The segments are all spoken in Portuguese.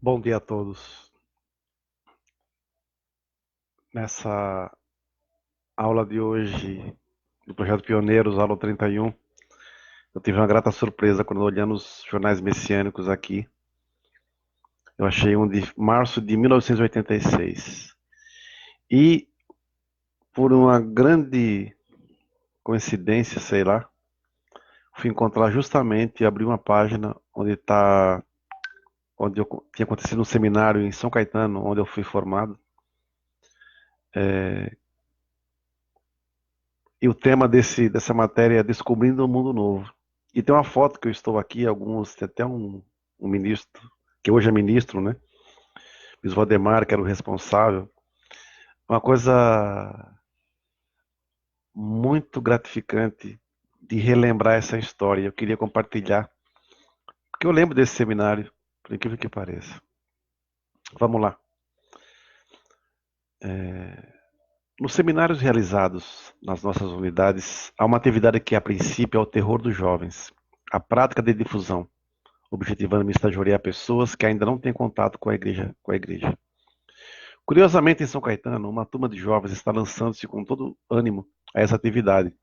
Bom dia a todos. Nessa aula de hoje do Projeto Pioneiros, aula 31, eu tive uma grata surpresa quando olhando os jornais messiânicos aqui. Eu achei um de março de 1986. E, por uma grande coincidência, sei lá, fui encontrar justamente e abri uma página onde tinha acontecido um seminário em São Caetano, onde eu fui formado. E o tema dessa matéria é Descobrindo um Mundo Novo. E tem uma foto que eu estou aqui, tem até um ministro, que hoje é ministro, né? Luiz Valdemar, que era o responsável. Uma coisa muito gratificante de relembrar essa história. Eu queria compartilhar, porque eu lembro desse seminário, por incrível que pareça. Vamos lá. Nos seminários realizados nas nossas unidades, há uma atividade que, a princípio, é o terror dos jovens, a prática de difusão, objetivando me estagiariar pessoas que ainda não têm contato com a igreja. Curiosamente, em São Caetano, uma turma de jovens está lançando-se com todo ânimo a essa atividade.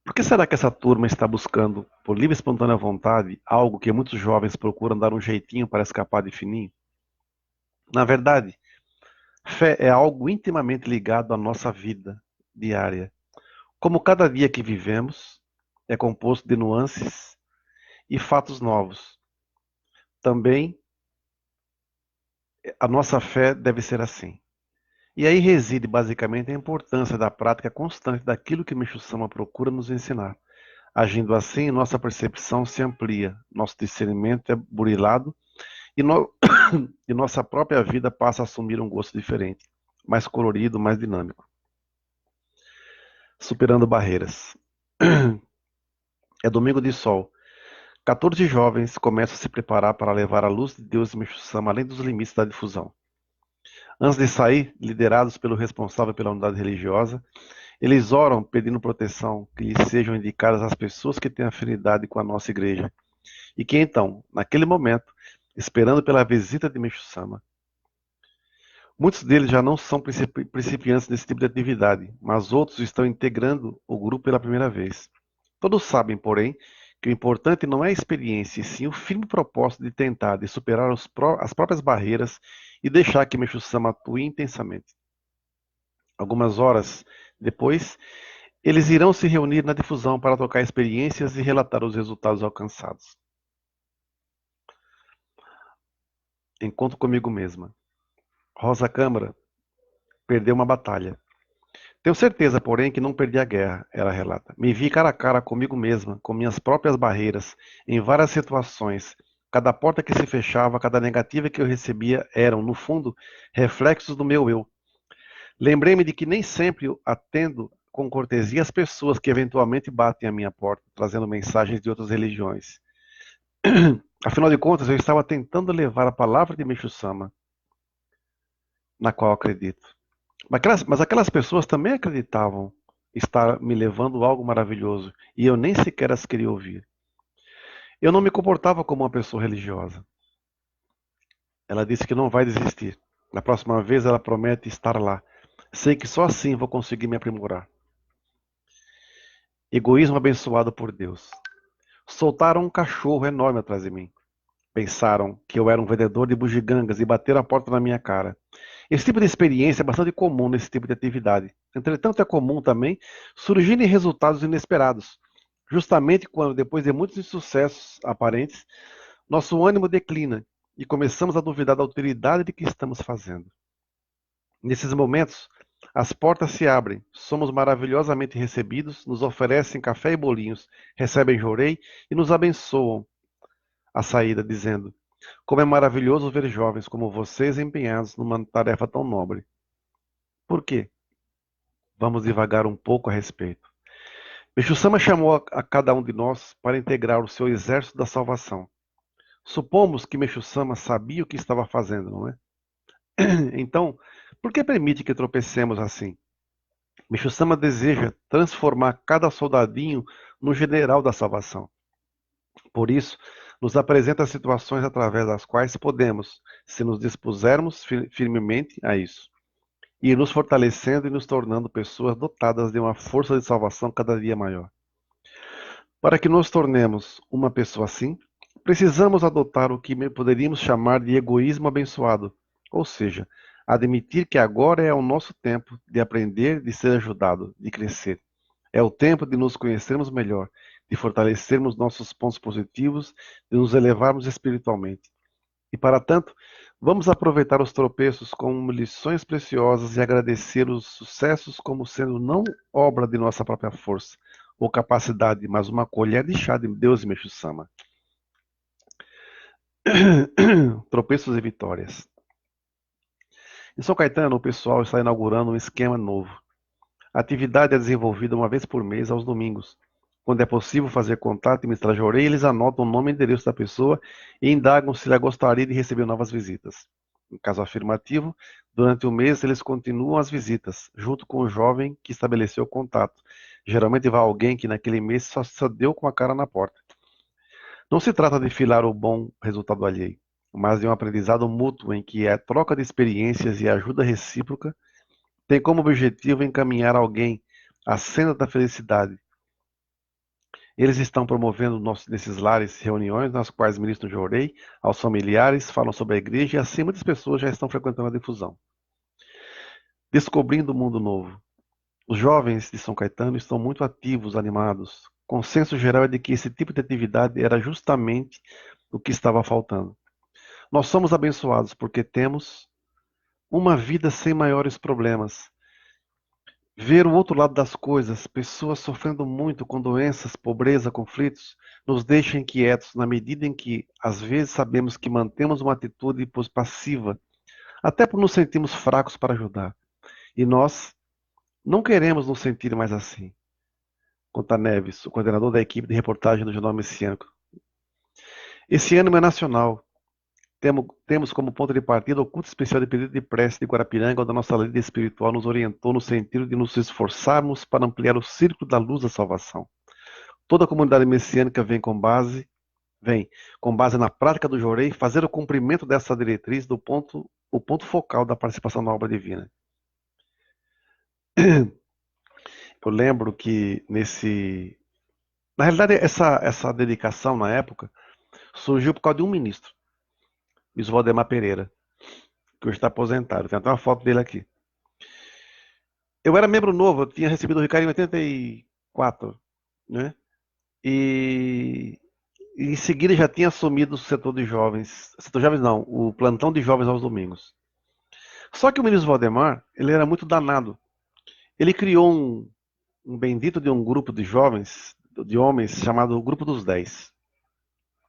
Por que será que essa turma está buscando, por livre e espontânea vontade, algo que muitos jovens procuram dar um jeitinho para escapar de fininho? Na verdade, fé é algo intimamente ligado à nossa vida diária. Como cada dia que vivemos é composto de nuances e fatos novos, também a nossa fé deve ser assim. E aí reside basicamente a importância da prática constante daquilo que Meixo Sama procura nos ensinar. Agindo assim, nossa percepção se amplia, nosso discernimento é burilado e, no... e nossa própria vida passa a assumir um gosto diferente, mais colorido, mais dinâmico. Superando barreiras. É domingo de sol. 14 jovens começam a se preparar para levar a luz de Deus e Meixo Sama além dos limites da difusão. Antes de sair, liderados pelo responsável pela unidade religiosa, eles oram pedindo proteção, que lhes sejam indicadas as pessoas que têm afinidade com a nossa igreja. E que então, naquele momento, esperando pela visita de Meixo Sama, muitos deles já não são principiantes nesse tipo de atividade, mas outros estão integrando o grupo pela primeira vez. Todos sabem, porém, que o importante não é a experiência, e sim o firme propósito de tentar, de superar as próprias barreiras e deixar que Meixo Sama atue intensamente. Algumas horas depois, eles irão se reunir na difusão para trocar experiências e relatar os resultados alcançados. Encontro comigo mesma. Rosa Câmara perdeu uma batalha. Tenho certeza, porém, que não perdi a guerra, ela relata. Me vi cara a cara comigo mesma, com minhas próprias barreiras, em várias situações. Cada porta que se fechava, cada negativa que eu recebia eram, no fundo, reflexos do meu eu. Lembrei-me de que nem sempre atendo com cortesia as pessoas que eventualmente batem à minha porta, trazendo mensagens de outras religiões. Afinal de contas, eu estava tentando levar a palavra de Meixo Sama, na qual acredito. Mas aquelas pessoas também acreditavam estar me levando algo maravilhoso, e eu nem sequer as queria ouvir. Eu não me comportava como uma pessoa religiosa. Ela disse que não vai desistir. Na próxima vez ela promete estar lá. Sei que só assim vou conseguir me aprimorar. Egoísmo abençoado por Deus. Soltaram um cachorro enorme atrás de mim. Pensaram que eu era um vendedor de bugigangas e bateram a porta na minha cara. Esse tipo de experiência é bastante comum nesse tipo de atividade. Entretanto, é comum também surgirem resultados inesperados. Justamente quando, depois de muitos insucessos aparentes, nosso ânimo declina e começamos a duvidar da utilidade de que estamos fazendo. Nesses momentos, as portas se abrem, somos maravilhosamente recebidos, nos oferecem café e bolinhos, recebem jorei e nos abençoam à saída, dizendo: como é maravilhoso ver jovens como vocês empenhados numa tarefa tão nobre. Por quê? Vamos devagar um pouco a respeito. Meixo Sama chamou a cada um de nós para integrar o seu exército da salvação. Supomos que Meixo Sama sabia o que estava fazendo, não é? Então, por que permite que tropecemos assim? Meixo Sama deseja transformar cada soldadinho no general da salvação. Por isso, nos apresenta situações através das quais podemos, se nos dispusermos firmemente a isso, ir nos fortalecendo e nos tornando pessoas dotadas de uma força de salvação cada dia maior. Para que nos tornemos uma pessoa assim, precisamos adotar o que poderíamos chamar de egoísmo abençoado, ou seja, admitir que agora é o nosso tempo de aprender, de ser ajudado, de crescer. É o tempo de nos conhecermos melhor, de fortalecermos nossos pontos positivos, de nos elevarmos espiritualmente. E para tanto, vamos aproveitar os tropeços como lições preciosas e agradecer os sucessos como sendo não obra de nossa própria força ou capacidade, mas uma colher de chá de Deus e Meixo-sama. Tropeços e vitórias. Em São Caetano, o pessoal está inaugurando um esquema novo. A atividade é desenvolvida uma vez por mês, aos domingos. Quando é possível fazer contato e ministrar de orelha, eles anotam o nome e endereço da pessoa e indagam se ela gostaria de receber novas visitas. Em caso afirmativo, durante o mês eles continuam as visitas, junto com o jovem que estabeleceu o contato. Geralmente vai alguém que naquele mês só deu com a cara na porta. Não se trata de filar o bom resultado alheio, mas de um aprendizado mútuo em que a troca de experiências e a ajuda recíproca tem como objetivo encaminhar alguém à senda da felicidade. Eles estão promovendo nesses lares reuniões nas quais ministram de orei aos familiares, falam sobre a igreja e assim muitas pessoas já estão frequentando a difusão. Descobrindo o mundo novo. Os jovens de São Caetano estão muito ativos, animados. Consenso geral é de que esse tipo de atividade era justamente o que estava faltando. Nós somos abençoados porque temos uma vida sem maiores problemas. Ver o outro lado das coisas, pessoas sofrendo muito com doenças, pobreza, conflitos, nos deixa inquietos na medida em que, às vezes, sabemos que mantemos uma atitude passiva, até por nos sentirmos fracos para ajudar. E nós não queremos nos sentir mais assim. Conta Neves, o coordenador da equipe de reportagem do Jornal Messiânico. Esse ânimo é nacional. Temos como ponto de partida o culto especial de pedido de prece de Guarapiranga, onde a nossa líder espiritual nos orientou no sentido de nos esforçarmos para ampliar o círculo da luz da salvação. Toda a comunidade messiânica vem com base na prática do Jorei, fazer o cumprimento dessa diretriz o ponto focal da participação na obra divina. Eu lembro que na realidade, essa dedicação na época surgiu por causa de um ministro, Luiz Valdemar Pereira, que hoje está aposentado. Tem até uma foto dele aqui. Eu era membro novo, eu tinha recebido o Ricardo em 84, né? E em seguida já tinha assumido o setor de jovens. Setor de jovens não, o plantão de jovens aos domingos. Só que o ministro Valdemar, ele era muito danado. Ele criou um bendito de um grupo de jovens, de homens, chamado Grupo dos 10.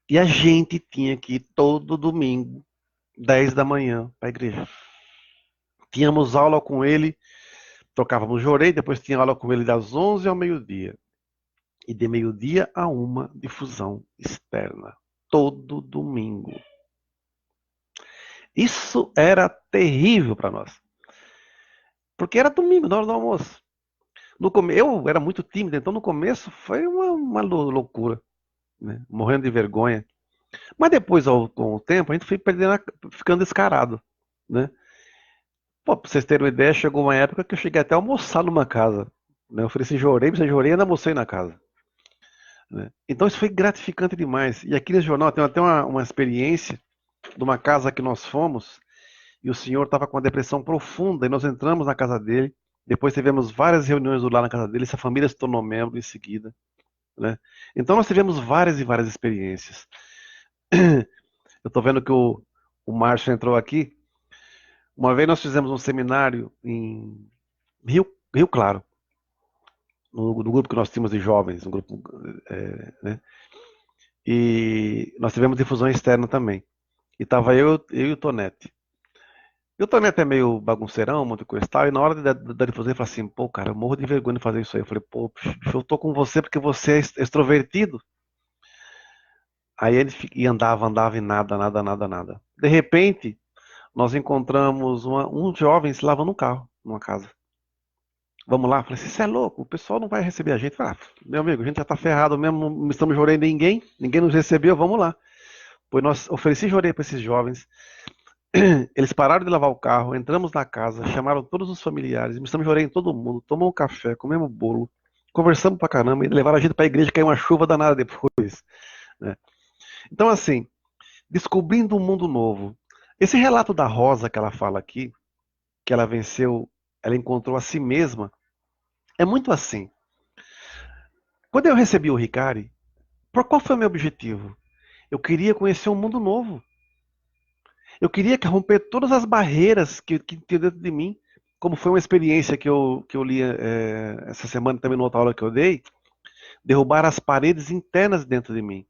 E a gente tinha que ir todo domingo, 10 da manhã, para a igreja. Tínhamos aula com ele, tocávamos jorei, depois tinha aula com ele das 11 ao meio-dia. E de meio-dia a 1, difusão externa. Todo domingo. Isso era terrível para nós. Porque era domingo, na hora do almoço. Eu era muito tímido, então no começo foi uma loucura. Né? Morrendo de vergonha. Mas depois, com o tempo, a gente foi ficando descarado. Né? Pô, pra vocês terem uma ideia, chegou uma época que eu cheguei até a almoçar numa casa. Né? Eu ofereci jorei, você jorei e ainda almocei na casa. Né? Então isso foi gratificante demais. E aqui nesse jornal tem até uma experiência de uma casa que nós fomos e o senhor estava com uma depressão profunda e nós entramos na casa dele. Depois tivemos várias reuniões lá na casa dele, essa família se tornou membro em seguida. Né? Então nós tivemos várias e várias experiências. Eu estou vendo que o Márcio entrou aqui. Uma vez nós fizemos um seminário em Rio Claro, no grupo que nós tínhamos de jovens, um grupo, né? E nós tivemos difusão externa também. E tava eu e o Tonete. E o Tonete é meio bagunceirão, muito coisa e tal, e na hora da difusão ele falou assim, pô, cara, eu morro de vergonha de fazer isso aí. Eu falei, pô, eu tô com você porque você é extrovertido. Aí ele andava e nada, nada, nada, nada. De repente, nós encontramos uns jovens lavando um carro, numa casa. Vamos lá? Eu falei assim, você é louco, o pessoal não vai receber a gente. Eu falei, meu amigo, a gente já tá ferrado mesmo, não estamos jorando ninguém nos recebeu, vamos lá. Pois nós ofereci Jorei para esses jovens. Eles pararam de lavar o carro, entramos na casa, chamaram todos os familiares, me Jorei em todo mundo, tomamos um café, comemos bolo, conversamos pra caramba e levaram a gente pra igreja, caiu uma chuva danada depois, né? Então, assim, descobrindo um mundo novo. Esse relato da Rosa que ela fala aqui, que ela venceu, ela encontrou a si mesma, é muito assim. Quando eu recebi o Ricari, por qual foi o meu objetivo? Eu queria conhecer um mundo novo. Eu queria romper todas as barreiras que tinha dentro de mim. Como foi uma experiência que eu li essa semana também numa outra aula que eu dei, derrubar as paredes internas dentro de mim.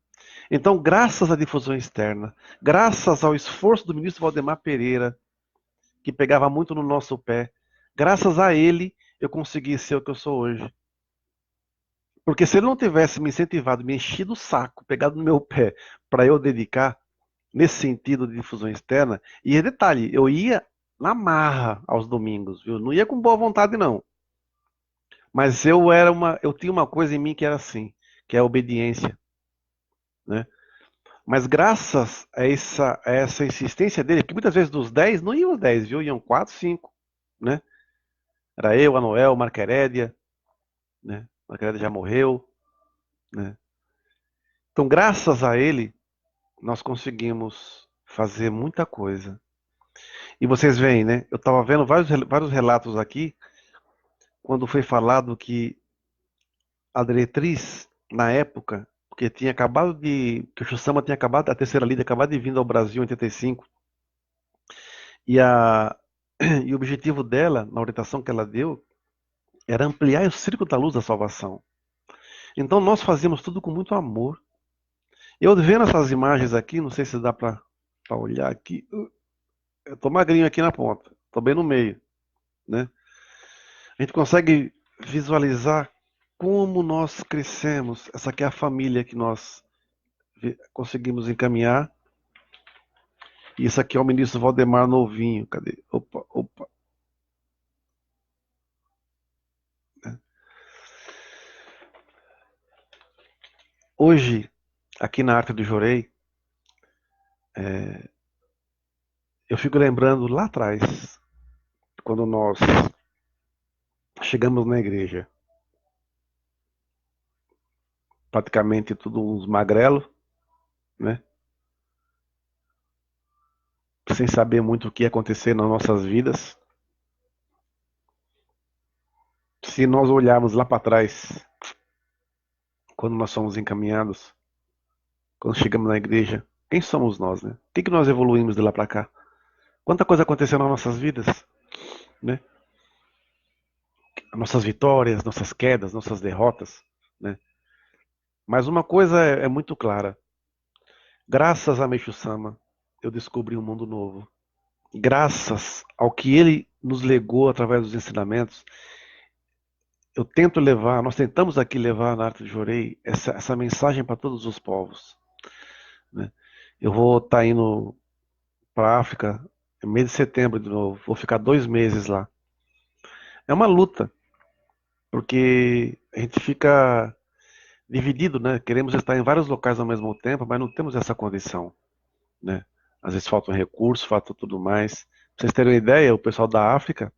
Então, graças à difusão externa, graças ao esforço do ministro Valdemar Pereira, que pegava muito no nosso pé, graças a ele, eu consegui ser o que eu sou hoje. Porque se ele não tivesse me incentivado, me enchido o saco, pegado no meu pé, para eu dedicar nesse sentido de difusão externa, e detalhe, eu ia na marra aos domingos, viu? Não ia com boa vontade, não. Mas eu tinha uma coisa em mim que era assim, que é a obediência, né? Mas graças a essa insistência dele, que muitas vezes dos 10, não iam os 10, viu? Iam 4, 5, né? Era eu, a Noel, Marca Herédia, né? Marca Herédia já morreu, né? Então, graças a ele, nós conseguimos fazer muita coisa. E vocês veem, né? Eu estava vendo vários relatos aqui, quando foi falado que a diretriz, na época, porque tinha acabado que o Xussama tinha acabado, a terceira líder acabado de vir ao Brasil em 85, e, a, e o objetivo dela, na orientação que ela deu, era ampliar o círculo da luz da salvação. Então nós fazíamos tudo com muito amor. Eu vendo essas imagens aqui, não sei se dá para olhar aqui, eu tô magrinho aqui na ponta, tô bem no meio, né? A gente consegue visualizar como nós crescemos. Essa aqui é a família que nós conseguimos encaminhar. E isso aqui é o ministro Valdemar novinho. Cadê? Opa, opa. Hoje, aqui na Arte do Jorei, eu fico lembrando lá atrás, quando nós chegamos na igreja. Praticamente tudo uns magrelos, né? Sem saber muito o que ia acontecer nas nossas vidas. Se nós olharmos lá para trás, quando nós somos encaminhados, quando chegamos na igreja, quem somos nós, né? O que nós evoluímos de lá para cá? Quanta coisa aconteceu nas nossas vidas, né? Nossas vitórias, nossas quedas, nossas derrotas, né? Mas uma coisa é muito clara. Graças a Meixo Sama, eu descobri um mundo novo. Graças ao que ele nos legou através dos ensinamentos, eu tento levar, nós tentamos aqui levar na Arte de Jorei essa mensagem para todos os povos, né? Eu vou estar indo para a África no mês de setembro de novo, vou ficar 2 meses lá. É uma luta, porque a gente fica dividido, né? Queremos estar em vários locais ao mesmo tempo, mas não temos essa condição, né? Às vezes faltam recursos, falta tudo mais. Pra vocês terem uma ideia, o pessoal da África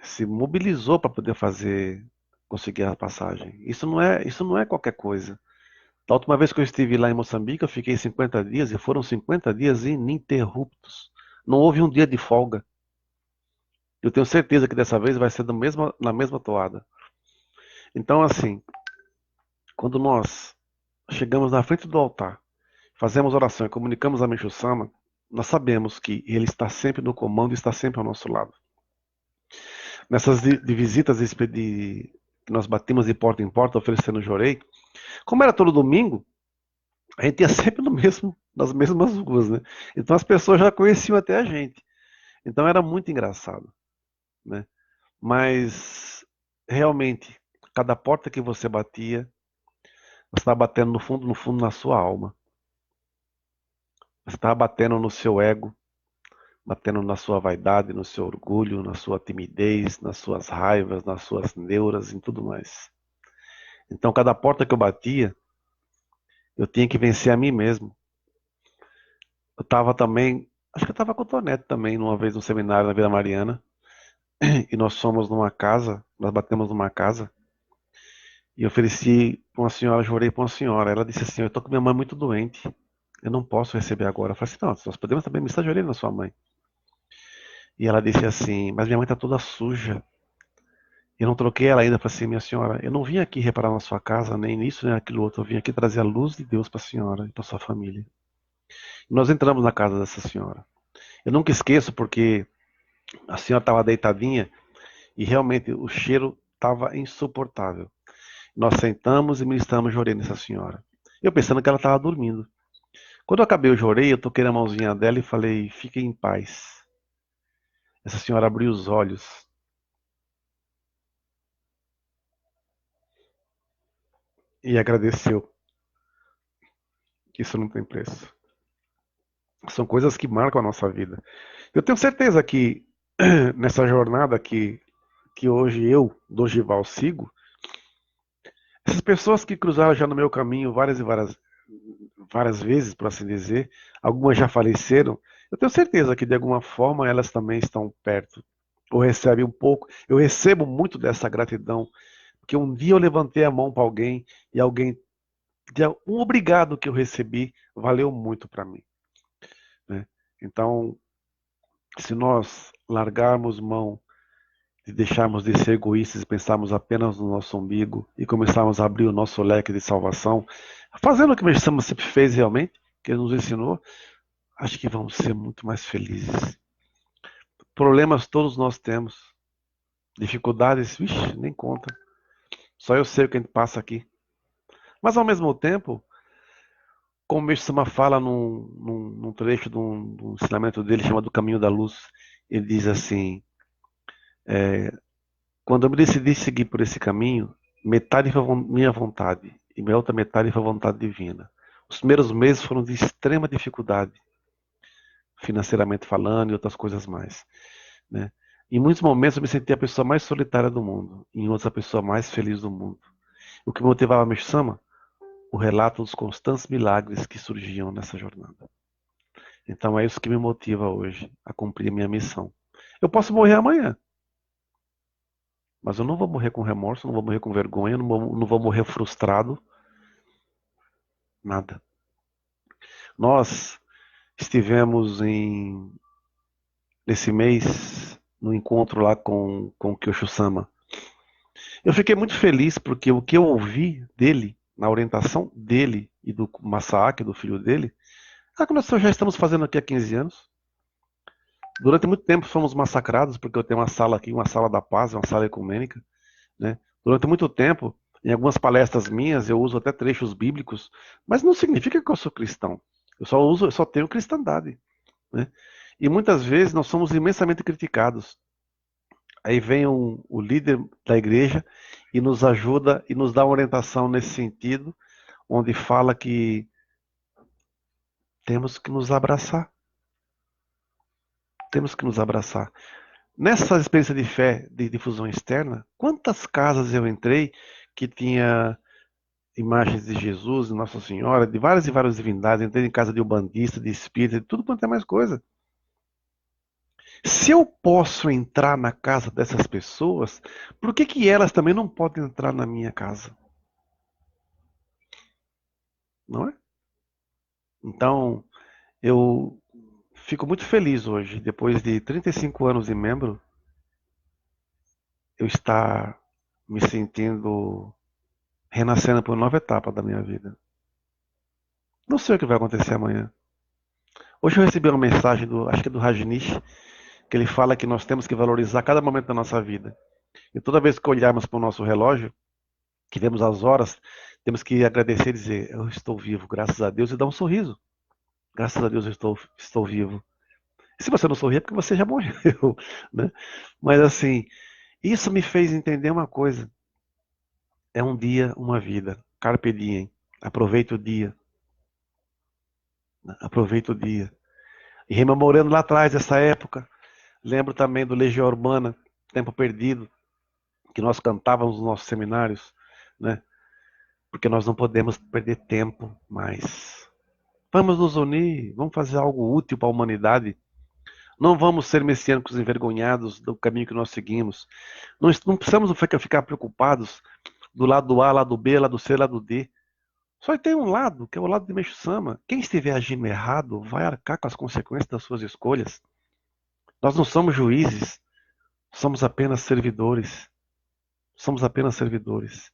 se mobilizou para poder conseguir a passagem. Isso não é qualquer coisa. Da última vez que eu estive lá em Moçambique, eu fiquei 50 dias e foram 50 dias ininterruptos. Não houve um dia de folga. Eu tenho certeza que dessa vez vai ser na mesma toada. Então, assim, quando nós chegamos na frente do altar, fazemos oração e comunicamos a Meixo Sama, nós sabemos que ele está sempre no comando e está sempre ao nosso lado. Nessas de visitas que nós batimos de porta em porta oferecendo jorei, como era todo domingo, a gente ia sempre nas mesmas ruas, né? Então as pessoas já conheciam até a gente. Então era muito engraçado, né? Mas realmente, cada porta que você batia, você estava batendo no fundo na sua alma. Você estava batendo no seu ego, batendo na sua vaidade, no seu orgulho, na sua timidez, nas suas raivas, nas suas neuras e tudo mais. Então, cada porta que eu batia, Eu tinha que vencer a mim mesmo. Eu estava também, acho que eu estava com o Tonete também, numa vez no seminário na Vila Mariana, e nós fomos numa casa, nós batemos numa casa, e eu ofereci para uma senhora, jurei para uma senhora. Ela disse assim: eu estou com minha mãe muito doente, eu não posso receber agora. Eu falei assim: não, nós podemos também me estar ajoelhando na sua mãe. E ela disse assim: mas minha mãe está toda suja. Eu não troquei ela ainda. Para assim: minha senhora, eu não vim aqui reparar na sua casa, nem nisso, nem naquilo outro. Eu vim aqui trazer a luz de Deus para a senhora e para sua família. E nós entramos na casa dessa senhora. Eu nunca esqueço porque a senhora estava deitadinha e realmente o cheiro estava insuportável. Nós sentamos e ministramos jorei nessa senhora. Eu pensando que ela estava dormindo. Quando eu acabei o jorei, eu toquei na mãozinha dela e falei: fique em paz. Essa senhora abriu os olhos e agradeceu. Isso não tem preço. São coisas que marcam a nossa vida. Eu tenho certeza que nessa jornada que hoje eu, Dorival, sigo, essas pessoas que cruzaram já no meu caminho várias e várias vezes, por assim dizer, algumas já faleceram, eu tenho certeza que de alguma forma elas também estão perto, ou recebem um pouco. Eu recebo muito dessa gratidão, porque um dia eu levantei a mão para alguém e alguém, um obrigado que eu recebi, valeu muito para mim, né? Então, se nós largarmos mão de deixarmos de ser egoístas e pensarmos apenas no nosso umbigo e começarmos a abrir o nosso leque de salvação, fazendo o que o Messias sempre fez realmente, que ele nos ensinou, acho que vamos ser muito mais felizes. Problemas todos nós temos, dificuldades, vixe, nem conta. Só eu sei o que a gente passa aqui. Mas ao mesmo tempo, como o Messias fala num trecho de um ensinamento dele chamado Caminho da Luz, ele diz assim: quando eu me decidi seguir por esse caminho, metade foi minha vontade e minha outra metade foi vontade divina. Os primeiros meses foram de extrema dificuldade, financeiramente falando e outras coisas mais, né? Em muitos momentos eu me senti a pessoa mais solitária do mundo, em outros a pessoa mais feliz do mundo. O que motivava a Meshama? O relato dos constantes milagres que surgiam nessa jornada. Então é isso que me motiva hoje a cumprir a minha missão. Eu posso morrer amanhã, mas eu não vou morrer com remorso, não vou morrer com vergonha, não vou morrer frustrado, nada. Nós estivemos nesse mês no encontro lá com o Kyosho-sama. Eu fiquei muito feliz porque o que eu ouvi dele, na orientação dele e do Masaaki, do filho dele, é o que nós já estamos fazendo aqui há 15 anos. Durante muito tempo fomos massacrados porque eu tenho uma sala aqui, uma sala da paz, uma sala ecumênica, né? Durante muito tempo, em algumas palestras minhas, eu uso até trechos bíblicos, mas não significa que eu sou cristão. Eu só tenho cristandade, né? E muitas vezes nós somos imensamente criticados. Aí vem o líder da igreja e nos ajuda e nos dá uma orientação nesse sentido, onde fala que temos que nos abraçar. Temos que nos abraçar. Nessa experiência de fé de difusão externa, quantas casas eu entrei que tinha imagens de Jesus, de Nossa Senhora, de várias e várias divindades. Entrei em casa de umbandista, de espírita, de tudo quanto é mais coisa. Se eu posso entrar na casa dessas pessoas, por que que elas também não podem entrar na minha casa? Não é? Então, eu fico muito feliz hoje, depois de 35 anos de membro, eu estar me sentindo renascendo por uma nova etapa da minha vida. Não sei o que vai acontecer amanhã. Hoje eu recebi uma mensagem acho que é do Rajnish, que ele fala que nós temos que valorizar cada momento da nossa vida. E toda vez que olharmos para o nosso relógio, que vemos as horas, temos que agradecer e dizer: eu estou vivo, graças a Deus, e dar um sorriso. Graças a Deus eu estou vivo. E se você não sorrir é porque você já morreu, né? Mas assim, isso me fez entender uma coisa. É um dia, uma vida. Carpe diem. Aproveite o dia. Né? Aproveite o dia. E rememorando lá atrás, essa época, lembro também do Legião Urbana, Tempo Perdido, que nós cantávamos nos nossos seminários, né? porque nós não podemos perder tempo mais. Vamos nos unir, vamos fazer algo útil para a humanidade. Não vamos ser messiânicos envergonhados do caminho que nós seguimos. Não precisamos ficar preocupados do lado A, lado B, lado C, lado D. Só tem um lado, que é o lado de Meixo Sama. Quem estiver agindo errado vai arcar com as consequências das suas escolhas. Nós não somos juízes, somos apenas servidores. Somos apenas servidores.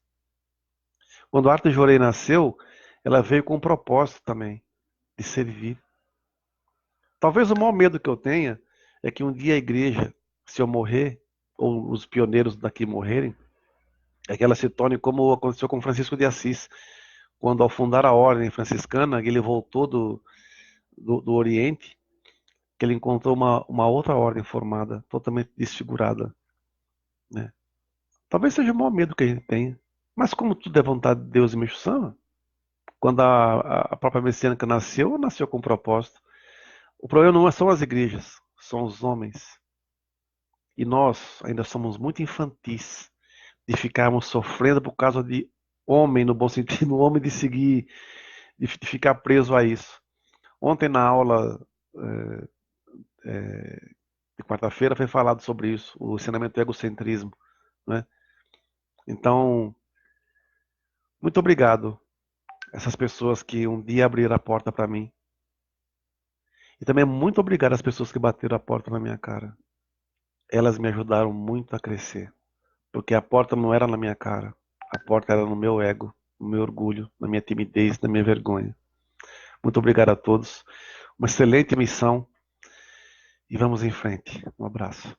Quando Arthur Jorei nasceu, ela veio com um propósito também, de servir. Talvez o maior medo que eu tenha é que um dia a igreja, se eu morrer, ou os pioneiros daqui morrerem, é que ela se torne como aconteceu com Francisco de Assis. Quando ao fundar a ordem franciscana, ele voltou do Oriente, que ele encontrou uma outra ordem formada, totalmente desfigurada. Né? Talvez seja o maior medo que a gente tem. Mas como tudo é vontade de Deus e Meixo Sama, quando a própria messiânica nasceu com um propósito. O problema não são as igrejas, são os homens. E nós ainda somos muito infantis de ficarmos sofrendo por causa de homem, no bom sentido, homem de seguir, de ficar preso a isso. Ontem na aula de quarta-feira foi falado sobre isso, o ensinamento do egocentrismo. Né? Então, muito obrigado a essas pessoas que um dia abriram a porta para mim. E também muito obrigado às pessoas que bateram a porta na minha cara. Elas me ajudaram muito a crescer. Porque a porta não era na minha cara. A porta era no meu ego, no meu orgulho, na minha timidez, na minha vergonha. Muito obrigado a todos. Uma excelente missão. E vamos em frente. Um abraço.